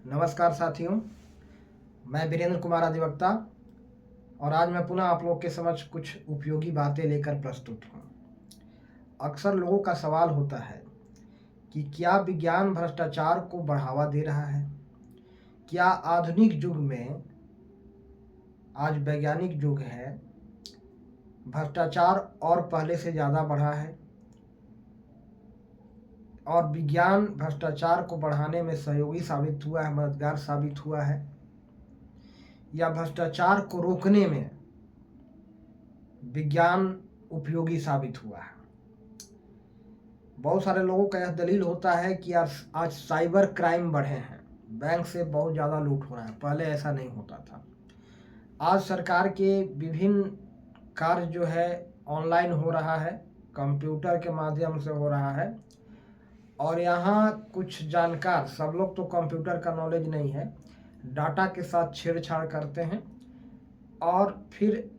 नमस्कार साथियों, मैं वीरेंद्र कुमार अधिवक्ता और आज मैं पुनः आप लोग के समक्ष कुछ उपयोगी बातें लेकर प्रस्तुत हूँ। अक्सर लोगों का सवाल होता है कि क्या विज्ञान भ्रष्टाचार को बढ़ावा दे रहा है? क्या आधुनिक युग में, आज वैज्ञानिक युग है, भ्रष्टाचार और पहले से ज़्यादा बढ़ा है और विज्ञान भ्रष्टाचार को बढ़ाने में सहयोगी साबित हुआ है, मददगार साबित हुआ है, या भ्रष्टाचार को रोकने में विज्ञान उपयोगी साबित हुआ है? बहुत सारे लोगों का यह दलील होता है कि आज साइबर क्राइम बढ़े हैं, बैंक से बहुत ज़्यादा लूट हो रहा है, पहले ऐसा नहीं होता था। आज सरकार के विभिन्न कार्य जो है ऑनलाइन हो रहा है, कंप्यूटर के माध्यम से हो रहा है और यहाँ कुछ जानकार, सब लोग तो कंप्यूटर का नॉलेज नहीं है, डाटा के साथ छेड़छाड़ करते हैं और फिर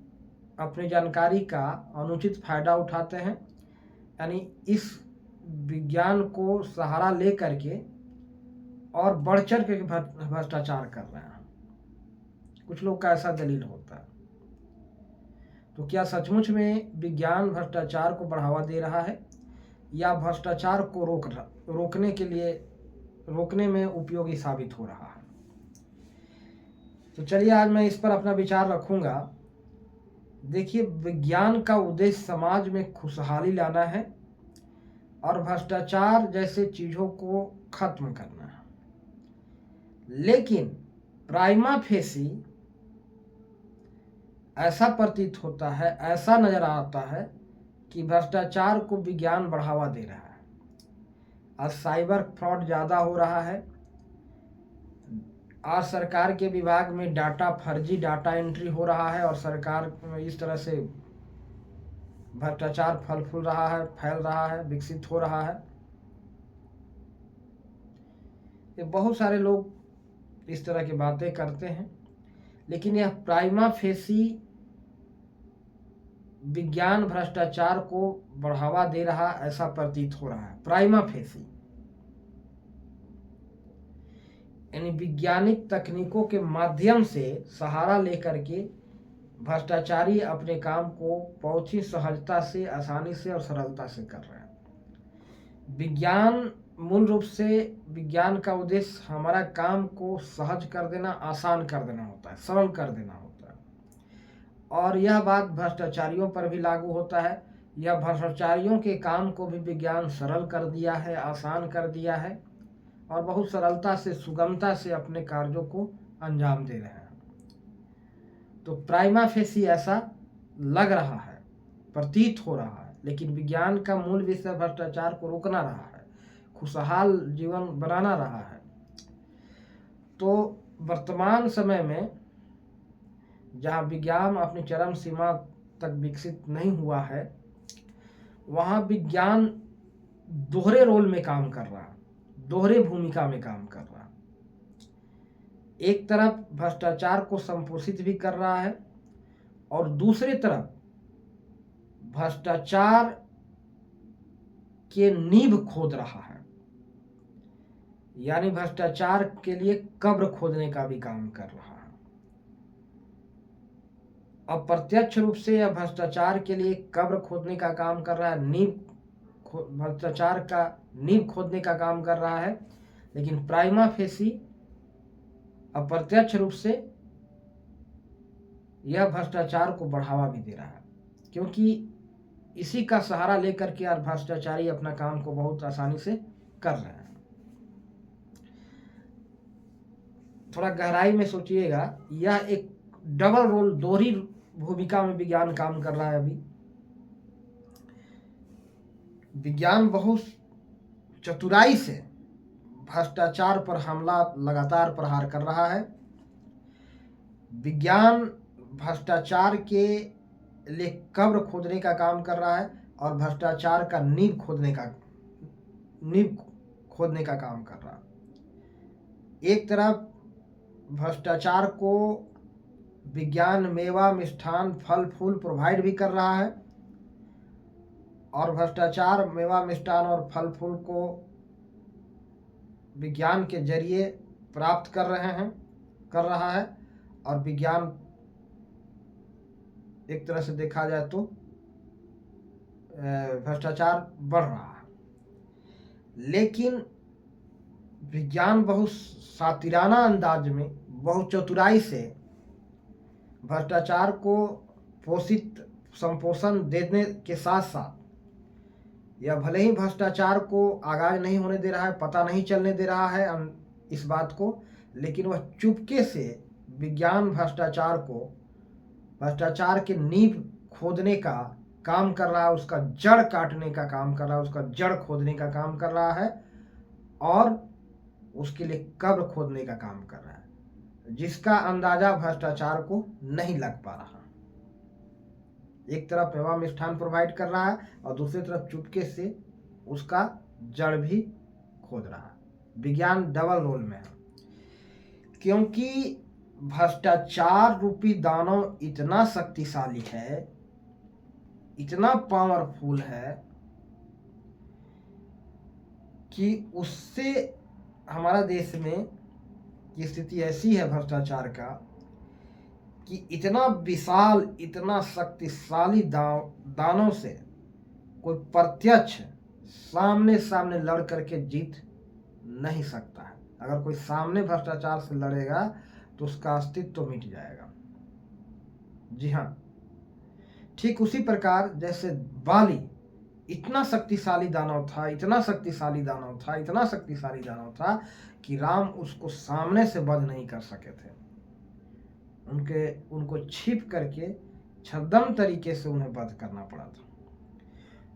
अपनी जानकारी का अनुचित फायदा उठाते हैं। यानी इस विज्ञान को सहारा ले करके और बढ़ चढ़ के भ्रष्टाचार कर रहे हैं। कुछ लोग का ऐसा दलील होता है। तो क्या सचमुच में विज्ञान भ्रष्टाचार को बढ़ावा दे रहा है या भ्रष्टाचार को रोकने में उपयोगी साबित हो रहा है? तो चलिए आज मैं इस पर अपना विचार रखूंगा। देखिए, विज्ञान का उद्देश्य समाज में खुशहाली लाना है और भ्रष्टाचार जैसे चीज़ों को खत्म करना है। लेकिन प्राइमा फेसी ऐसा प्रतीत होता है, ऐसा नजर आता है कि भ्रष्टाचार को विज्ञान बढ़ावा दे रहा है। आज साइबर फ्रॉड ज़्यादा हो रहा है। आज सरकार के विभाग में फर्जी डाटा एंट्री हो रहा है और सरकार इस तरह से भ्रष्टाचार फैल रहा है, विकसित हो रहा है। ये बहुत सारे लोग इस तरह की बातें करते हैं, लेकिन यह प्राइमा फेसी विज्ञान भ्रष्टाचार को बढ़ावा दे रहा ऐसा प्रतीत हो रहा है। प्राइमा फेसी यानी वैज्ञानिक तकनीकों के माध्यम से सहारा लेकर के भ्रष्टाचारी अपने काम को बहुत ही सहजता से, आसानी से और सरलता से कर रहे हैं। विज्ञान मूल रूप से, विज्ञान का उद्देश्य हमारा काम को सहज कर देना, आसान कर देना होता है, सरल कर देना होता है। और यह बात भ्रष्टाचारियों पर भी लागू होता है। यह भ्रष्टाचारियों के काम को भी विज्ञान सरल कर दिया है, आसान कर दिया है और बहुत सरलता से, सुगमता से अपने कार्यों को अंजाम दे रहे हैं। तो प्राइमा फेसी ऐसा लग रहा है, प्रतीत हो रहा है, लेकिन विज्ञान का मूल विषय भ्रष्टाचार को रोकना रहा है, खुशहाल जीवन बनाना रहा है। तो वर्तमान समय में जहाँ विज्ञान अपनी चरम सीमा तक विकसित नहीं हुआ है, वहाँ विज्ञान दोहरे रोल में काम कर रहा है, दोहरे भूमिका में काम कर रहा है। एक तरफ भ्रष्टाचार को संपोषित भी कर रहा है और दूसरी तरफ भ्रष्टाचार के नींव खोद रहा है, यानी भ्रष्टाचार के लिए कब्र खोदने का भी काम कर रहा है। अप्रत्यक्ष रूप से यह भ्रष्टाचार के लिए कब्र खोदने का काम कर रहा है, भ्रष्टाचार का नींव खोदने का काम कर रहा है। लेकिन प्राइमा फेसी अप्रत्यक्ष रूप से यह भ्रष्टाचार को बढ़ावा भी दे रहा है, क्योंकि इसी का सहारा लेकर के आज भ्रष्टाचारी अपना काम को बहुत आसानी से कर रहे हैं। थोड़ा गहराई में सोचिएगा, यह एक डबल रोल, दोहरी भूमिका में विज्ञान काम कर रहा है। अभी विज्ञान बहुत चतुराई से भ्रष्टाचार पर हमला, लगातार प्रहार कर रहा है। विज्ञान भ्रष्टाचार के लिए कब्र खोदने का काम कर रहा है और भ्रष्टाचार का नींव खोदने का काम कर रहा है। एक तरफ भ्रष्टाचार को विज्ञान मेवा, मिष्ठान, फल फूल प्रोवाइड भी कर रहा है और भ्रष्टाचार मेवा, मिष्ठान और फल फूल को विज्ञान के जरिए प्राप्त कर रहा है, और विज्ञान एक तरह से देखा जाए तो भ्रष्टाचार बढ़ रहा है। लेकिन विज्ञान बहुत सातिराना अंदाज में, बहुत चतुराई से भ्रष्टाचार को संपोषण देने के साथ साथ यह भले ही भ्रष्टाचार को आगाज नहीं होने दे रहा है, पता नहीं चलने दे रहा है इस बात को, लेकिन वह चुपके से विज्ञान भ्रष्टाचार के नींव खोदने का काम कर रहा है, उसका जड़ काटने का काम कर रहा है, उसका जड़ खोदने का काम कर रहा है, और उसके लिए कब्र खोदने का काम कर रहा है, जिसका अंदाजा भ्रष्टाचार को नहीं लग पा रहा। एक तरफ मेवा मिष्ठान प्रोवाइड कर रहा है और दूसरी तरफ चुपके से उसका जड़ भी खोद रहा है। विज्ञान डबल रोल में है, क्योंकि भ्रष्टाचार रूपी दानव इतना शक्तिशाली है, इतना पावरफुल है कि उससे हमारा देश में की स्थिति ऐसी है भ्रष्टाचार का कि इतना विशाल, इतना शक्तिशाली दानव से कोई प्रत्यक्ष सामने सामने लड़ करके जीत नहीं सकता है। अगर कोई सामने भ्रष्टाचार से लड़ेगा तो उसका अस्तित्व तो मिट जाएगा। जी हाँ, ठीक उसी प्रकार जैसे बाली इतना शक्तिशाली दानव था, इतना शक्तिशाली दानव था, इतना शक्तिशाली दानव था कि राम उसको सामने से वध नहीं कर सके थे। उनको छिप करके छद्म तरीके से उन्हें वध करना पड़ा था।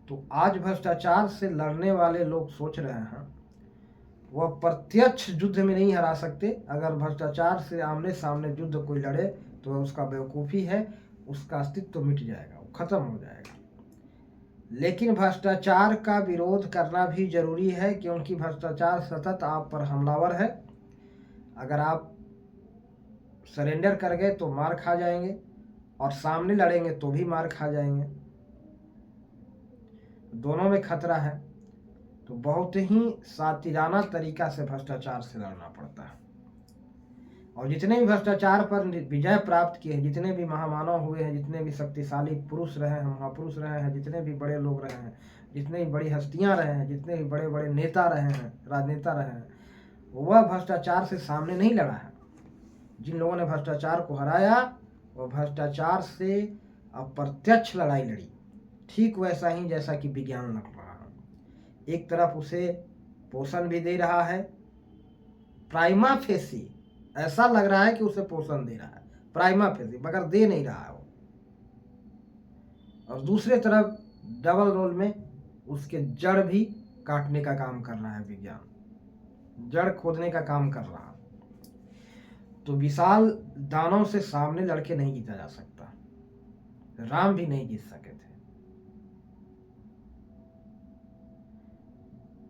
तो आज भ्रष्टाचार से लड़ने वाले लोग सोच रहे हैं वह प्रत्यक्ष युद्ध में नहीं हरा सकते। अगर भ्रष्टाचार से आमने सामने युद्ध कोई लड़े तो उसका बेवकूफ़ी है, उसका अस्तित्व तो मिट जाएगा, वो खत्म हो जाएगा। लेकिन भ्रष्टाचार का विरोध करना भी जरूरी है, क्योंकि भ्रष्टाचार सतत आप पर हमलावर है। अगर आप सरेंडर कर गए तो मार खा जाएंगे, और सामने लड़ेंगे तो भी मार खा जाएंगे, दोनों में खतरा है। तो बहुत ही सातिराना तरीका से भ्रष्टाचार से लड़ना पड़ता है। और जितने भी भ्रष्टाचार पर विजय प्राप्त किए हैं, जितने भी महामानव हुए हैं, जितने भी शक्तिशाली पुरुष रहे हैं, महापुरुष रहे हैं, जितने भी बड़े लोग रहे हैं, जितने भी बड़ी हस्तियां रहे हैं, जितने भी बड़े बड़े नेता रहे हैं, राजनेता रहे हैं, वह भ्रष्टाचार से सामने नहीं लड़ा है। जिन लोगों ने भ्रष्टाचार को हराया वह भ्रष्टाचार से अप्रत्यक्ष लड़ाई लड़ी। ठीक वैसा ही जैसा कि विज्ञान लड़ रहा है। एक तरफ उसे पोषण भी दे रहा है, प्राइमा फेसी ऐसा लग रहा है कि उसे पोषण दे रहा है, प्राइमा फेसी, मगर दे नहीं रहा है वो। और दूसरे तरफ डबल रोल में उसके जड़ भी काटने का काम कर रहा है विज्ञान, जड़ खोदने का काम कर रहा है। तो विशाल दानव से सामने लड़के नहीं जीता जा सकता। राम भी नहीं जीत सके थे,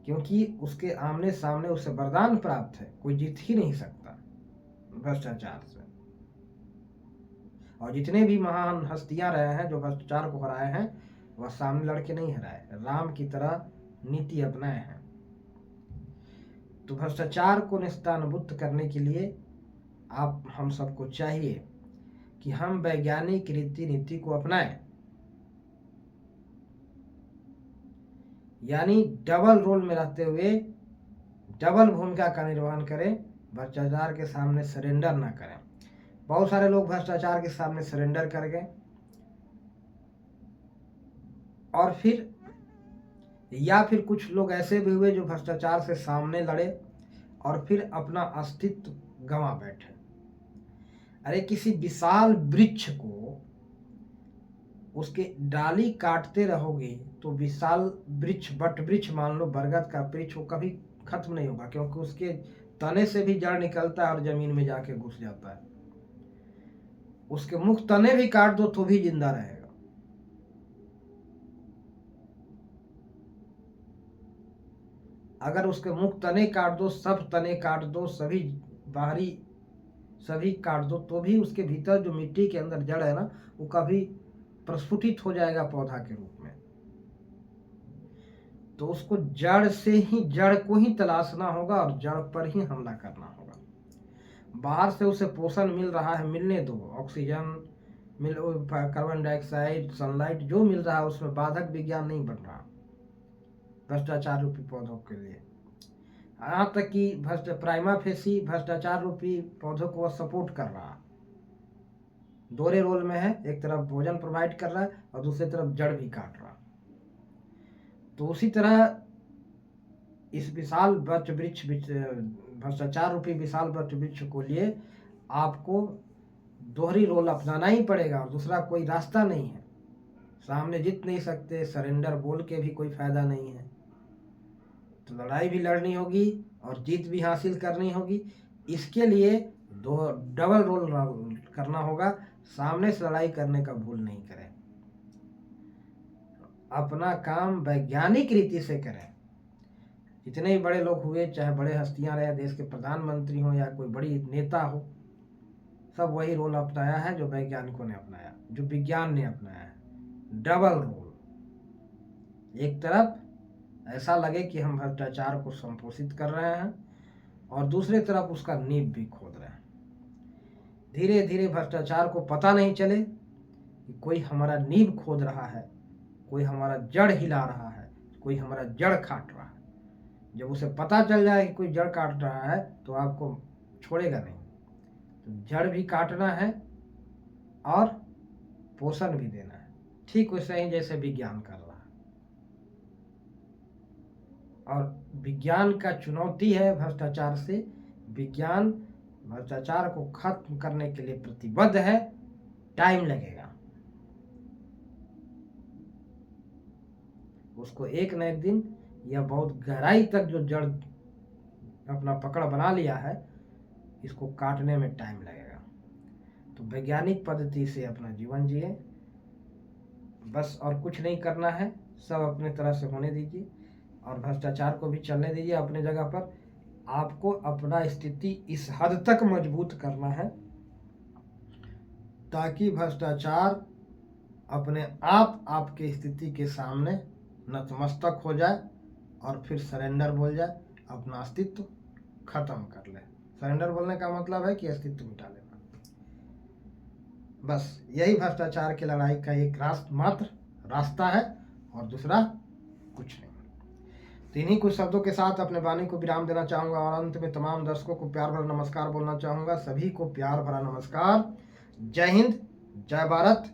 क्योंकि उसके आमने सामने उसे वरदान प्राप्त है, कोई जीत ही नहीं सकता भ्रष्टाचार से। और जितने भी महान हस्तियां रहे हैं जो भ्रष्टाचार को हराए हैं, वह सामने लड़के नहीं हराए, राम की तरह नीति अपनाए हैं। तो भ्रष्टाचार को निस्तारबुद्ध करने के लिए हम सबको चाहिए कि हम वैज्ञानिक रीति नीति को अपनाएं, यानी डबल रोल में रहते हुए डबल भूमिका का निर्वहन करें, भ्रष्टाचार के सामने सरेंडर ना करें। बहुत सारे लोग भ्रष्टाचार के सामने सरेंडर कर गए और फिर कुछ लोग ऐसे भी हुए जो भ्रष्टाचार से सामने लड़े और फिर अपना अस्तित्व गंवा बैठे। अरे किसी विशाल वृक्ष को उसके डाली काटते रहोगे तो विशाल वृक्ष, बट वृक्ष मान लो बरगद का वृक्ष, वो कभी खत्म नहीं होगा, क्योंकि उसके तने से भी जड़ निकलता है और जमीन में जाके घुस जाता है। उसके मुख तने भी काट दो तो भी जिंदा रहेगा। अगर उसके मुख तने काट दो, सब तने काट दो, सभी बाहरी सभी काट दो, तो भी उसके भीतर जो मिट्टी के अंदर जड़ है ना, वो कभी प्रस्फुटित हो जाएगा पौधा के रूप में। तो उसको जड़ को ही तलाशना होगा और जड़ पर ही हमला करना होगा। बाहर से उसे पोषण मिल रहा है, मिलने दो, ऑक्सीजन मिल, कार्बन डाइऑक्साइड, सनलाइट जो मिल रहा है उसमें बाधक विज्ञान नहीं बन रहा भ्रष्टाचार रूपी पौधों के लिए। यहाँ तक कि प्राइमा फेसी भ्रष्टाचार रूपी पौधों को वह सपोर्ट कर रहा, दोहरे रोल में है, एक तरफ भोजन प्रोवाइड कर रहा है और दूसरी तरफ जड़ भी काट रहा। तो उसी तरह इस विशाल वृक्ष भ्रष्टाचार रूपी विशाल वृक्ष को लिए आपको दोहरी रोल अपनाना ही पड़ेगा और दूसरा कोई रास्ता नहीं है। सामने जीत नहीं सकते, सरेंडर बोल के भी कोई फायदा नहीं है, तो लड़ाई भी लड़नी होगी और जीत भी हासिल करनी होगी। इसके लिए दो डबल रोल करना होगा, सामने से लड़ाई करने का भूल नहीं करें, अपना काम वैज्ञानिक रीति से करें। जितने भी बड़े लोग हुए, चाहे बड़े हस्तियां रहे, देश के प्रधानमंत्री हो या कोई बड़ी नेता हो, सब वही रोल अपनाया है जो वैज्ञानिकों ने अपनाया, जो विज्ञान ने अपनाया है, डबल रोल। एक तरफ ऐसा लगे कि हम भ्रष्टाचार को संपोषित कर रहे हैं और दूसरी तरफ उसका नींव भी खोद रहे हैं। धीरे धीरे भ्रष्टाचार को पता नहीं चले कि कोई हमारा नींव खोद रहा है, कोई हमारा जड़ हिला रहा है, कोई हमारा जड़ काट रहा है। जब उसे पता चल जाए कि कोई जड़ काट रहा है तो आपको छोड़ेगा नहीं। तो जड़ भी काटना है और पोषण भी देना है, ठीक वैसे ही जैसे विज्ञान कर रहा है। और विज्ञान का चुनौती है भ्रष्टाचार से, विज्ञान भ्रष्टाचार को खत्म करने के लिए प्रतिबद्ध है, टाइम लगेगा, उसको एक न एक दिन या बहुत गहराई तक जो जड़ अपना पकड़ बना लिया है, इसको काटने में टाइम लगेगा। तो वैज्ञानिक पद्धति से अपना जीवन जिए बस, और कुछ नहीं करना है, सब अपने तरह से होने दीजिए और भ्रष्टाचार को भी चलने दीजिए अपने जगह पर। आपको अपना स्थिति इस हद तक मजबूत करना है ताकि भ्रष्टाचार अपने आप आपके स्थिति के सामने नतमस्तक हो जाए और फिर सरेंडर बोल जाए, अपना अस्तित्व खत्म कर ले। सरेंडर बोलने का मतलब है कि अस्तित्व मिटा लेना। बस यही भ्रष्टाचार की लड़ाई का एक मात्र रास्ता है और दूसरा कुछ नहीं। तो इन्हीं कुछ शब्दों के साथ अपने वाणी को विराम देना चाहूँगा और अंत में तमाम दर्शकों को प्यार भरा नमस्कार बोलना चाहूँगा। सभी को प्यार भरा नमस्कार। जय हिंद, जय भारत,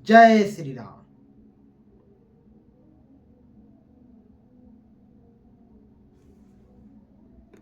जय श्री राम।